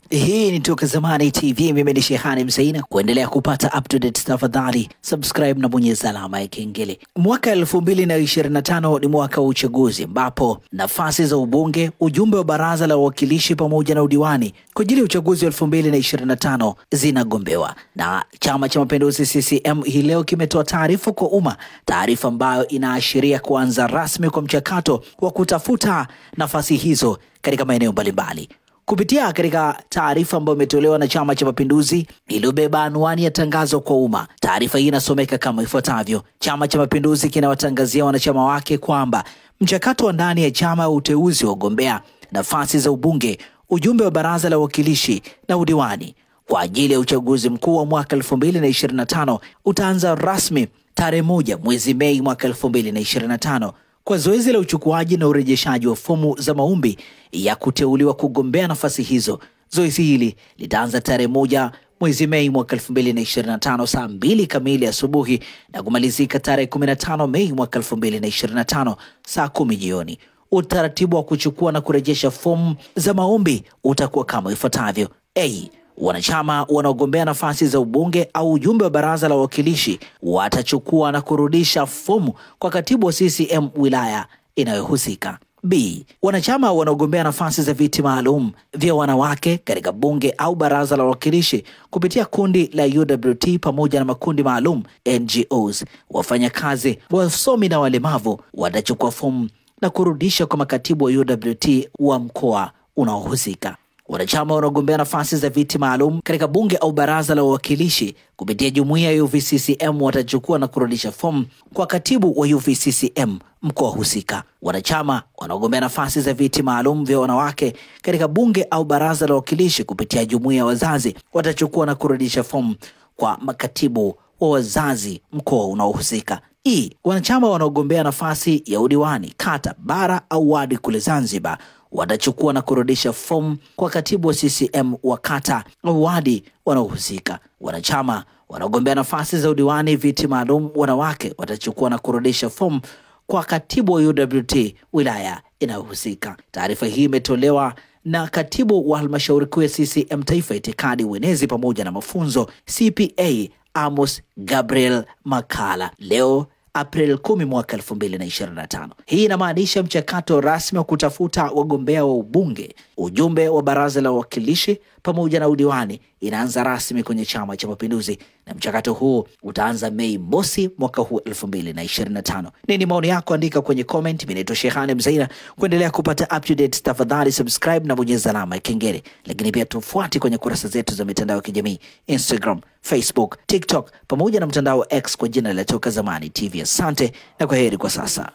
Hii ni Toka Zamani TV, mimi ni Shehani Mzaina. Kuendelea kupata up to date, tafadhali subscribe na bonyeza alama ya kengele. Mwaka 2025 ni mwaka wa uchaguzi ambapo nafasi za ubunge, ujumbe wa baraza la wawakilishi pamoja na udiwani kwa ajili ya uchaguzi wa 2025 zinagombewa. Na Chama cha Mapinduzi CCM hii leo kimetoa taarifa kwa umma, taarifa ambayo inaashiria kuanza rasmi kwa mchakato wa kutafuta nafasi hizo katika maeneo mbalimbali. Kupitia katika taarifa ambayo imetolewa na Chama cha Mapinduzi iliyobeba anwani ya tangazo kwa umma, taarifa hii inasomeka kama ifuatavyo: Chama cha Mapinduzi kinawatangazia wanachama wake kwamba mchakato wa ndani ya chama wa uteuzi wa wagombea nafasi za ubunge, ujumbe wa baraza la wawakilishi na udiwani kwa ajili ya uchaguzi mkuu wa mwaka 2025 utaanza rasmi tarehe 1 mwezi Mei mwaka 2025 kwa zoezi la uchukuaji na urejeshaji wa fomu za maombi ya kuteuliwa kugombea nafasi hizo. Zoezi hili litaanza tarehe 1 mwezi Mei mwaka 2025 saa 2 kamili asubuhi na kumalizika tarehe 15 Mei mwaka 2025 saa 10 jioni. Utaratibu wa kuchukua na kurejesha fomu za maombi utakuwa kama ifuatavyo: wanachama wanaogombea nafasi za ubunge au ujumbe wa baraza la wawakilishi watachukua na kurudisha fomu kwa katibu wa CCM wilaya inayohusika. Wanachama wanaogombea nafasi za viti maalum vya wanawake katika bunge au baraza la wawakilishi kupitia kundi la UWT pamoja na makundi maalum NGOs, wafanyakazi, wasomi na walemavu watachukua fomu na kurudisha kwa makatibu wa UWT wa mkoa unaohusika. Wanachama wanaogombea nafasi za viti maalum katika bunge au baraza la wawakilishi kupitia jumuiya ya UVCCM watachukua na kurudisha fomu kwa katibu wa UVCCM mkoa husika. Wanachama wanaogombea nafasi za viti maalum vya wanawake katika bunge au baraza la wawakilishi kupitia jumuiya ya wazazi watachukua na kurudisha fomu kwa makatibu wa wazazi mkoa unaohusika. Wanachama wanaogombea nafasi ya udiwani kata, bara au wadi kule Zanzibar watachukua na kurudisha fomu kwa katibu wa CCM wa kata au wadi wanaohusika. Wanachama wanaogombea nafasi za udiwani viti maalum wanawake watachukua na kurudisha fomu kwa katibu wa UWT wilaya inayohusika. Taarifa hii imetolewa na katibu wa halmashauri kuu ya CCM Taifa, itikadi, uenezi pamoja na mafunzo, CPA Amos Gabriel Makala leo April 10 mwaka 2025. Hii inamaanisha mchakato rasmi wa kutafuta wagombea wa ubunge, ujumbe wa baraza la wawakilishi pamoja na udiwani inaanza rasmi kwenye Chama cha Mapinduzi, na mchakato huu utaanza Mei mosi mwaka huu 2025. Nini maoni yako? Andika kwenye comment. Mimi ni Shehani Mzaina. Kuendelea kupata up to date, tafadhali subscribe na bonyeza alama ya kengele. Lakini pia tufuate kwenye kurasa zetu za mitandao ya kijamii Instagram, Facebook, TikTok pamoja na mtandao wa X kwa jina la Toka Zamani TV. Asante na kwaheri kwa sasa.